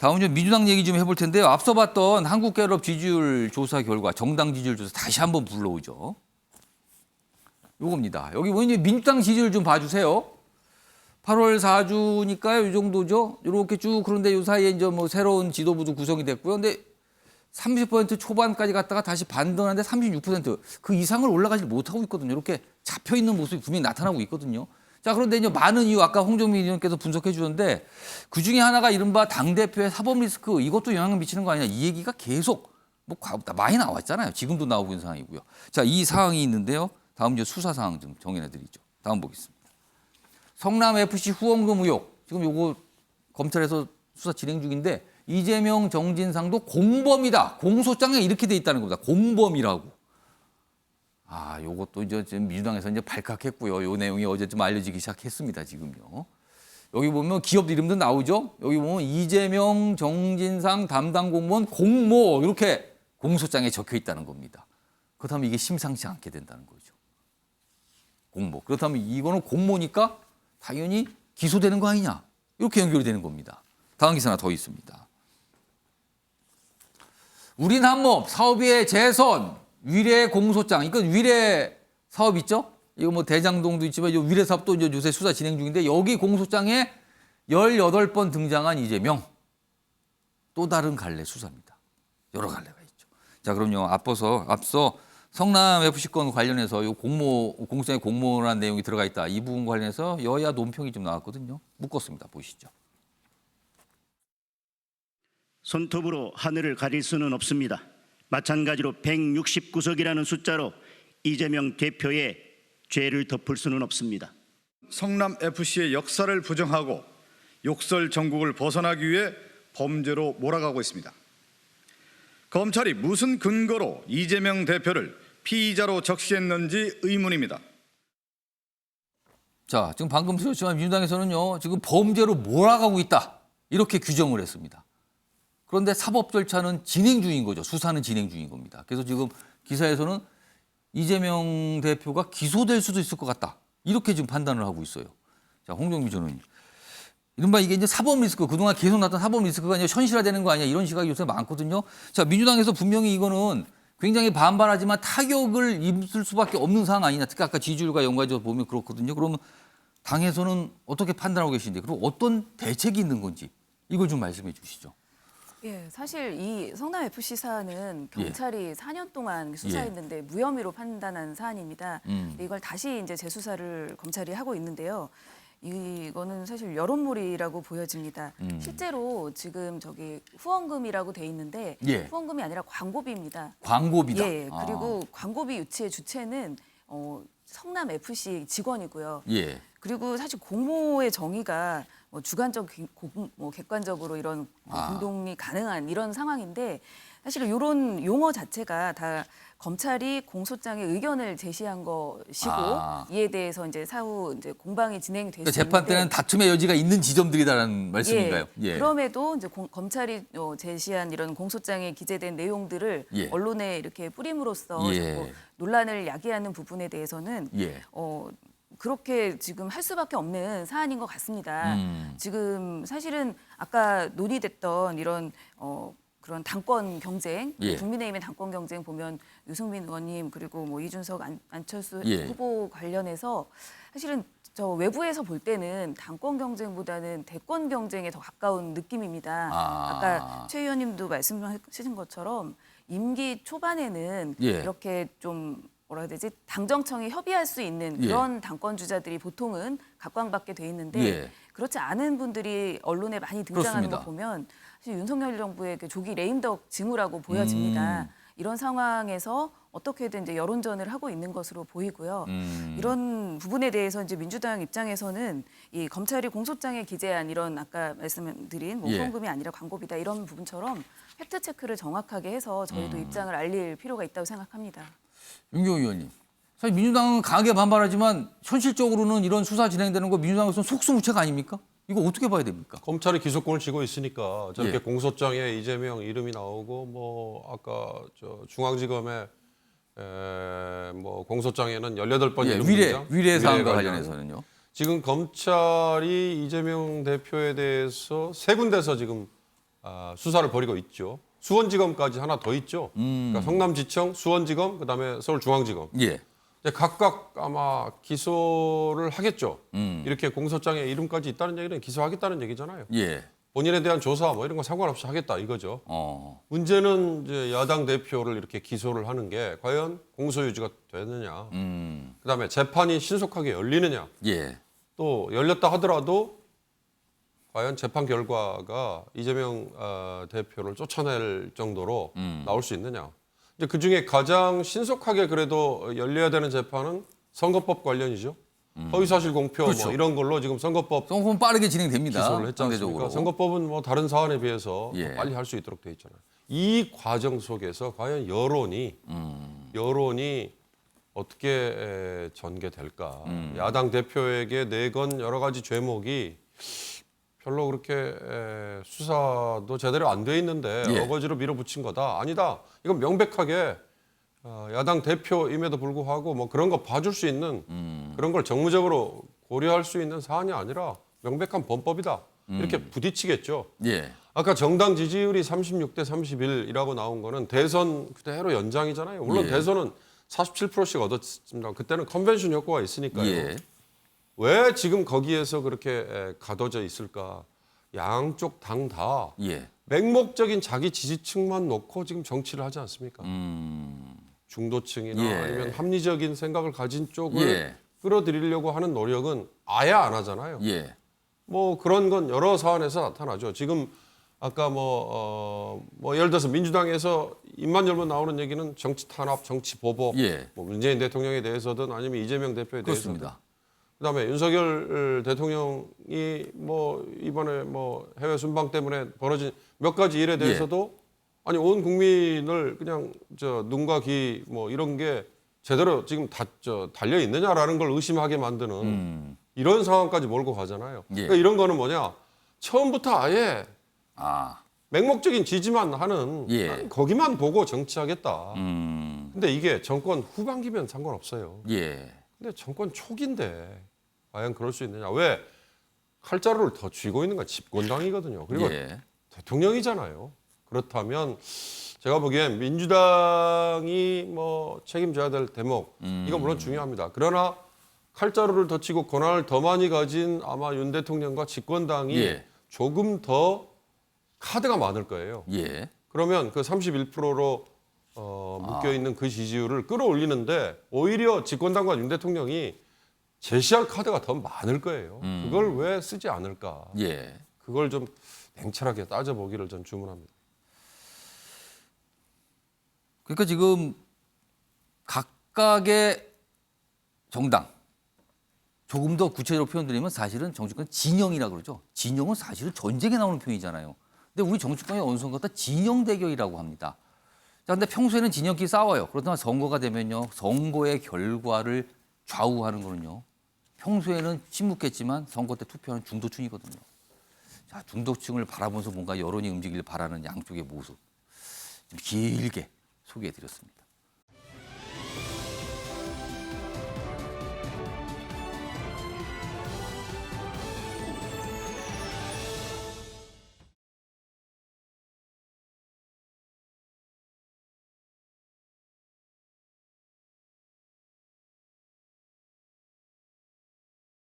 다음은 민주당 얘기 좀 해볼 텐데요. 앞서 봤던 한국갤럽 지지율 조사 결과, 정당 지지율 조사 다시 한번 불러오죠. 요겁니다. 여기 보면 이제 민주당 지지율 좀 봐주세요. 8월 4주니까요, 이 정도죠. 이렇게 쭉. 그런데 이 사이에 이제 뭐 새로운 지도부도 구성이 됐고요. 근데 30% 초반까지 갔다가 다시 반등하는데 36%. 그 이상을 올라가지 못하고 있거든요. 이렇게 잡혀 있는 모습이 분명히 나타나고 있거든요. 자, 그런데 이제 많은 이유, 아까 홍정민 의원께서 분석해 주셨는데 그 중에 하나가 이른바 당대표의 사법 리스크, 이것도 영향을 미치는 거 아니냐. 이 얘기가 계속 뭐 많이 나왔잖아요. 지금도 나오고 있는 상황이고요. 자, 이 사항이 있는데요. 다음 이제 수사 사항 좀 정해내 드리죠. 다음 보겠습니다. 성남 FC 후원금 의혹. 지금 요거 검찰에서 수사 진행 중인데 이재명 정진상도 공범이다. 공소장에 이렇게 돼 있다는 겁니다. 공범이라고. 아, 요것도 이제 지금 민주당에서 이제 발칵했고요. 요 내용이 어제 좀 알려지기 시작했습니다. 지금요. 여기 보면 기업 이름도 나오죠. 여기 보면 이재명 정진상 담당 공무원 공모 이렇게 공소장에 적혀 있다는 겁니다. 그렇다면 이게 심상치 않게 된다는 거죠. 공모. 그렇다면 이거는 공모니까 당연히 기소되는 거 아니냐. 이렇게 연결이 되는 겁니다. 다음 기사 하나 더 있습니다. 우린 한몫 사업의 재선 위례 공소장. 이건 위례 사업 있죠? 이거 뭐 대장동도 있지만 이 위례 사업도 이제 요새 수사 진행 중인데 여기 공소장에 18번 등장한 이재명. 또 다른 갈래 수사입니다. 여러 갈래가 있죠. 자, 그럼요. 앞서 성남 FC 건 관련해서 요 공소장에 공모란 내용이 들어가 있다. 이 부분 관련해서 여야 논평이 좀 나왔거든요. 묶었습니다. 보시죠. 손톱으로 하늘을 가릴 수는 없습니다. 마찬가지로 169석이라는 숫자로 이재명 대표의 죄를 덮을 수는 없습니다. 성남FC의 역사를 부정하고 욕설 전국을 벗어나기 위해 범죄로 몰아가고 있습니다. 검찰이 무슨 근거로 이재명 대표를 피의자로 적시했는지 의문입니다. 자, 지금 방금 들었지만 민주당에서는요, 지금 범죄로 몰아가고 있다. 이렇게 규정을 했습니다. 그런데 사법 절차는 진행 중인 거죠. 수사는 진행 중인 겁니다. 그래서 지금 기사에서는 이재명 대표가 기소될 수도 있을 것 같다. 이렇게 지금 판단을 하고 있어요. 자, 홍정미 전 의원님. 이른바 이게 이제 사법 리스크, 그동안 계속 나왔던 사법 리스크가 이제 현실화되는 거 아니냐. 이런 시각이 요새 많거든요. 자, 민주당에서 분명히 이거는 굉장히 반발하지만 타격을 입을 수밖에 없는 상황 아니냐. 특히 아까 지지율과 연관해서 보면 그렇거든요. 그러면 당에서는 어떻게 판단하고 계신데, 그리고 어떤 대책이 있는 건지 이걸 좀 말씀해 주시죠. 예, 사실 이 성남 FC 사안은 경찰이 4년 동안 수사했는데 무혐의로 판단한 사안입니다. 이걸 다시 이제 재수사를 검찰이 하고 있는데요. 이거는 사실 여론몰이라고 보여집니다. 실제로 지금 저기 후원금이라고 돼 있는데 후원금이 아니라 광고비입니다. 광고비다. 예, 그리고 광고비 유치의 주체는 성남 FC 직원이고요. 예. 그리고 사실 공모의 정의가 뭐 주관적, 뭐 객관적으로 이런 공동이 가능한 이런 상황인데 사실 이런 용어 자체가 다 검찰이 공소장에 의견을 제시한 것이고 이에 대해서 이제 사후 이제 공방이 진행이 됐을 그러니까 재판 때는 다툼의 여지가 있는 지점들이다라는 말씀인가요? 예. 그럼에도 이제 검찰이 제시한 이런 공소장에 기재된 내용들을 언론에 이렇게 뿌림으로써 뭐 논란을 야기하는 부분에 대해서는 그렇게 지금 할 수밖에 없는 사안인 것 같습니다. 지금 사실은 아까 논의됐던 이런 그런 당권 경쟁, 국민의힘의 당권 경쟁 보면 유승민 의원님 그리고 뭐 이준석, 안철수 후보 관련해서 사실은 저 외부에서 볼 때는 당권 경쟁보다는 대권 경쟁에 더 가까운 느낌입니다. 아까 최 의원님도 말씀하신 것처럼 임기 초반에는 이렇게 좀 뭐라 해야 되지? 당정청이 협의할 수 있는 그런 당권 주자들이 보통은 각광받게 돼 있는데 그렇지 않은 분들이 언론에 많이 등장하는 거 보면 사실 윤석열 정부의 그 조기 레임덕 징후라고 보여집니다. 이런 상황에서 어떻게든 이제 여론전을 하고 있는 것으로 보이고요. 이런 부분에 대해서 이제 민주당 입장에서는 이 검찰이 공소장에 기재한 이런 아까 말씀드린 뭐 후원금이 아니라 광고비다 이런 부분처럼 팩트 체크를 정확하게 해서 저희도 입장을 알릴 필요가 있다고 생각합니다. 윤경호 의원님. 사실 민주당은 강하게 반발하지만 현실적으로는 이런 수사 진행되는 거 민주당에서는 속수무책 아닙니까? 이거 어떻게 봐야 됩니까? 검찰이 기소권을 쥐고 있으니까 저렇게 공소장에 이재명 이름이 나오고 뭐 아까 저 중앙지검에 뭐 공소장에는 18번 이름 위례 사안과 관련해서는요. 지금 검찰이 이재명 대표에 대해서 세 군데서 지금 수사를 벌이고 있죠. 수원지검까지 하나 더 있죠. 그러니까 성남지청, 수원지검, 그다음에 서울중앙지검. 예. 이제 각각 아마 기소를 하겠죠. 이렇게 공소장에 이름까지 있다는 얘기는 기소하겠다는 얘기잖아요. 예. 본인에 대한 조사 뭐 이런 거 상관없이 하겠다 이거죠. 문제는 이제 야당 대표를 이렇게 기소를 하는 게 과연 공소유지가 되느냐. 그다음에 재판이 신속하게 열리느냐. 예. 또 열렸다 하더라도 과연 재판 결과가 이재명 대표를 쫓아낼 정도로 나올 수 있느냐. 이제 그 중에 가장 신속하게 그래도 열려야 되는 재판은 선거법 관련이죠. 허위사실 공표 그렇죠. 뭐 이런 걸로 지금 선거법 조금 빠르게 진행됩니다. 기소를 했지 않습니까? 상대적으로. 선거법은 뭐 다른 사안에 비해서 예. 빨리 할 수 있도록 돼 있잖아요. 이 과정 속에서 과연 여론이 어떻게 전개될까? 야당 대표에게 내건 여러 가지 죄목이 별로 그렇게 수사도 제대로 안 돼 있는데 예. 어거지로 밀어붙인 거다. 아니다. 이건 명백하게 야당 대표임에도 불구하고 뭐 그런 거 봐줄 수 있는 그런 걸 정무적으로 고려할 수 있는 사안이 아니라 명백한 범법이다. 이렇게 부딪히겠죠. 예. 아까 정당 지지율이 36대 31이라고 나온 거는 대선 그대로 연장이잖아요. 물론 예. 대선은 47%씩 얻었습니다. 그때는 컨벤션 효과가 있으니까요. 예. 왜 지금 거기에서 그렇게 가둬져 있을까? 양쪽 당 다 예. 맹목적인 자기 지지층만 놓고 지금 정치를 하지 않습니까? 중도층이나 예. 아니면 합리적인 생각을 가진 쪽을 예. 끌어들이려고 하는 노력은 아예 안 하잖아요. 예. 뭐 그런 건 여러 사안에서 나타나죠. 지금 아까 뭐 예를 들어서 민주당에서 입만 열면 나오는 얘기는 정치 탄압, 정치 보복, 예. 뭐 문재인 대통령에 대해서든 아니면 이재명 대표에 대해서든. 그렇습니다. 그다음에 윤석열 대통령이 뭐 이번에 뭐 해외 순방 때문에 벌어진 몇 가지 일에 대해서도 아니 온 국민을 그냥 눈과 귀 뭐 이런 게 제대로 지금 달려 있느냐라는 걸 의심하게 만드는 이런 상황까지 몰고 가잖아요. 예. 그러니까 이런 거는 뭐냐? 처음부터 아예 아. 맹목적인 지지만 하는 예. 거기만 보고 정치하겠다. 근데 이게 정권 후반기면 상관없어요. 예. 근데 정권 초기인데 과연 그럴 수 있느냐? 왜 칼자루를 더 쥐고 있는 건 집권당이거든요. 그리고 예. 대통령이잖아요. 그렇다면 제가 보기엔 민주당이 뭐 책임져야 될 대목 이건 물론 중요합니다. 그러나 칼자루를 더 치고 권한을 더 많이 가진 아마 윤 대통령과 집권당이 예. 조금 더 카드가 많을 거예요. 예. 그러면 그 31%로 묶여 있는 그 지지율을 끌어올리는데 오히려 집권당과 윤 대통령이 제시할 카드가 더 많을 거예요. 그걸 왜 쓰지 않을까? 예. 그걸 좀 냉철하게 따져보기를 전 주문합니다. 그러니까 지금 각각의 정당 조금 더 구체적으로 표현드리면 사실은 정치권 진영이라 그러죠. 진영은 사실은 전쟁에 나오는 표현이잖아요. 근데 우리 정치권의 어느 순간 갖다 진영 대결이라고 합니다. 자, 근데 평소에는 진영끼리 싸워요. 그렇지만 선거가 되면요, 선거의 결과를 좌우하는 거는요. 평소에는 침묵했지만 선거 때 투표하는 중도층이거든요. 자, 중도층을 바라보면서 뭔가 여론이 움직이길 바라는 양쪽의 모습 좀 길게 소개해드렸습니다.